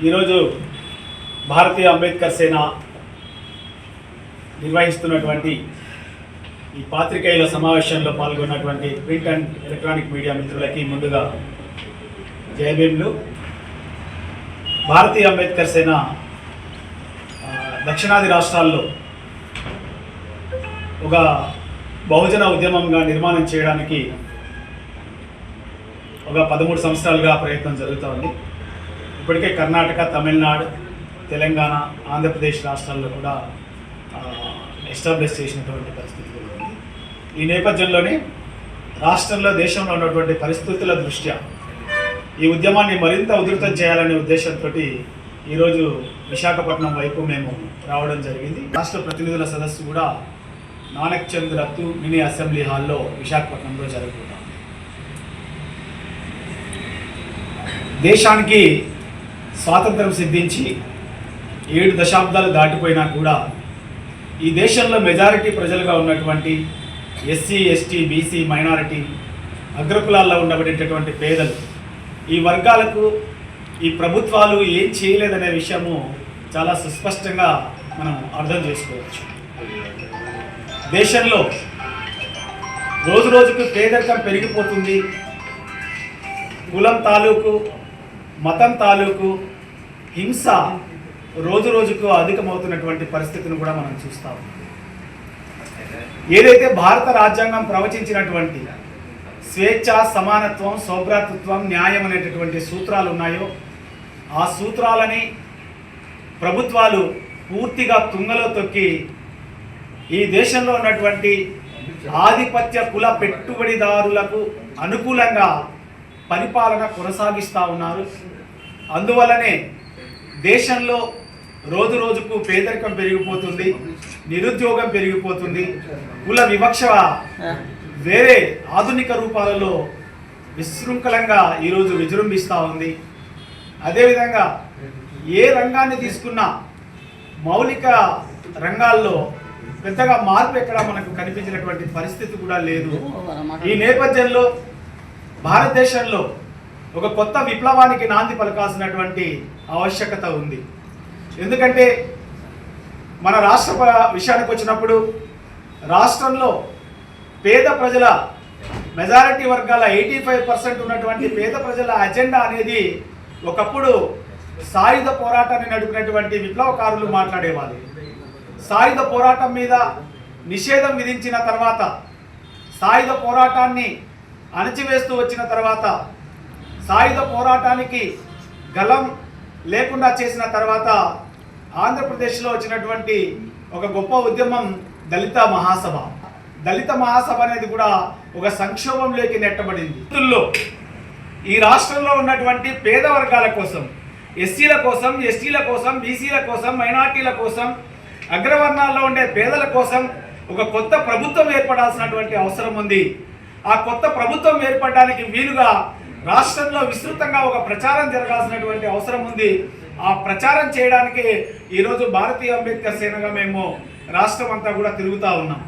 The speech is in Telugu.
ఈరోజు భారతీయ అంబేద్కర్ సేన నిర్వహిస్తున్నటువంటి ఈ పాత్రికేయుల సమావేశంలో పాల్గొన్నటువంటి ప్రింట్ అండ్ ఎలక్ట్రానిక్ మీడియా మిత్రులకి ముందుగా జయభీములు. భారతీయ అంబేద్కర్ సేన దక్షిణాది రాష్ట్రాల్లో ఒక బహుజన ఉద్యమంగా నిర్మాణం చేయడానికి ఒక 13 సంవత్సరాలుగా ప్రయత్నం జరుగుతోంది. ఇప్పటికే కర్ణాటక, తమిళనాడు, తెలంగాణ, ఆంధ్రప్రదేశ్ రాష్ట్రాల్లో కూడా ఎస్టాబ్లిష్ చేసినటువంటి పరిస్థితి ఉంది. ఈ నేపథ్యంలోనే రాష్ట్రంలో, దేశంలో ఉన్నటువంటి పరిస్థితుల దృష్ట్యా ఈ ఉద్యమాన్ని మరింత ఉధృతం చేయాలనే ఉద్దేశంతో ఈరోజు విశాఖపట్నం వైపు మేము రావడం జరిగింది. రాష్ట్ర ప్రతినిధుల సదస్సు కూడా నానక్ చంద్ రత్తు మినీ అసెంబ్లీ హాల్లో విశాఖపట్నంలో జరుగుతుంది. దేశానికి స్వాతంత్రం సిద్ధించి 7 దశాబ్దాలు దాటిపోయినా కూడా ఈ దేశంలో మెజారిటీ ప్రజలుగా ఉన్నటువంటి ఎస్సీ, ఎస్టీ, బీసీ, మైనారిటీ, అగ్రకులాల్లో ఉండబడేటటువంటి పేదలు, ఈ వర్గాలకు ఈ ప్రభుత్వాలు ఏం చేయలేదనే విషయము చాలా సుస్పష్టంగా మనం అర్థం చేసుకోవచ్చు. దేశంలో రోజు రోజుకు పేదరికం పెరిగిపోతుంది. కులం తాలూకు, మతం తాలూకు హింస రోజు రోజుకు అధికమవుతున్నటువంటి పరిస్థితిని కూడా మనం చూస్తాం. ఏదైతే భారత రాజ్యాంగం ప్రవచించినటువంటి స్వేచ్ఛ, సమానత్వం, సౌభ్రాతృత్వం, న్యాయం అనేటటువంటి సూత్రాలు ఉన్నాయో ఆ సూత్రాలని ప్రభుత్వాలు పూర్తిగా తుంగలో తొక్కి ఈ దేశంలో ఉన్నటువంటి ఆధిపత్య కుల పెట్టుబడిదారులకు అనుకూలంగా పరిపాలన కొనసాగిస్తూ ఉన్నారు. అందువల్లనే దేశంలో రోజు రోజుకు పేదరికం పెరిగిపోతుంది, నిరుద్యోగం పెరిగిపోతుంది, కుల వివక్ష వేరే ఆధునిక రూపాలలో విశృంఖలంగా ఈరోజు విజృంభిస్తూ ఉంది. అదేవిధంగా ఏ రంగాన్ని తీసుకున్నా మౌలిక రంగాల్లో పెద్దగా మార్పు ఎక్కడ మనకు కనిపించినటువంటి పరిస్థితి కూడా లేదు. ఈ నేపథ్యంలో భారతదేశంలో ఒక కొత్త విప్లవానికి నాంది పలకాల్సినటువంటి ఆవశ్యకత ఉంది. ఎందుకంటే మన రాష్ట్ర విషయానికి వచ్చినప్పుడు రాష్ట్రంలో పేద ప్రజల మెజారిటీ వర్గాల 85% ఉన్నటువంటి పేద ప్రజల అజెండా అనేది ఒకప్పుడు సాయుధ పోరాటాన్ని నడిపినటువంటి విప్లవకారులు మాట్లాడేవాళ్ళు. సాయుధ పోరాటం మీద నిషేధం విధించిన తర్వాత, సాయుధ పోరాటాన్ని అణచివేస్తూ వచ్చిన తర్వాత, సాయుధ పోరాటానికి గలం లేకుండా చేసిన తర్వాత ఆంధ్రప్రదేశ్లో వచ్చినటువంటి ఒక గొప్ప ఉద్యమం దళిత మహాసభ. దళిత మహాసభ అనేది కూడా ఒక సంక్షోభంలోకి నెట్టబడింది. ఈ రాష్ట్రంలో ఉన్నటువంటి పేద వర్గాల కోసం, ఎస్సీల కోసం, ఎస్టీల కోసం, బీసీల కోసం, మైనార్టీల కోసం, అగ్రవర్ణాల్లో ఉండే పేదల కోసం ఒక కొత్త ప్రభుత్వం ఏర్పడాల్సినటువంటి అవసరం ఉంది. ఆ కొత్త ప్రభుత్వం ఏర్పడడానికి వీలుగా రాష్ట్రంలో విస్తృతంగా ఒక ప్రచారం జరగాల్సినటువంటి అవసరం ఉంది. ఆ ప్రచారం చేయడానికి ఈరోజు భారతీయ అంబేద్కర్ సేనగా మేము రాష్ట్రం అంతా కూడా తిరుగుతూ ఉన్నాం.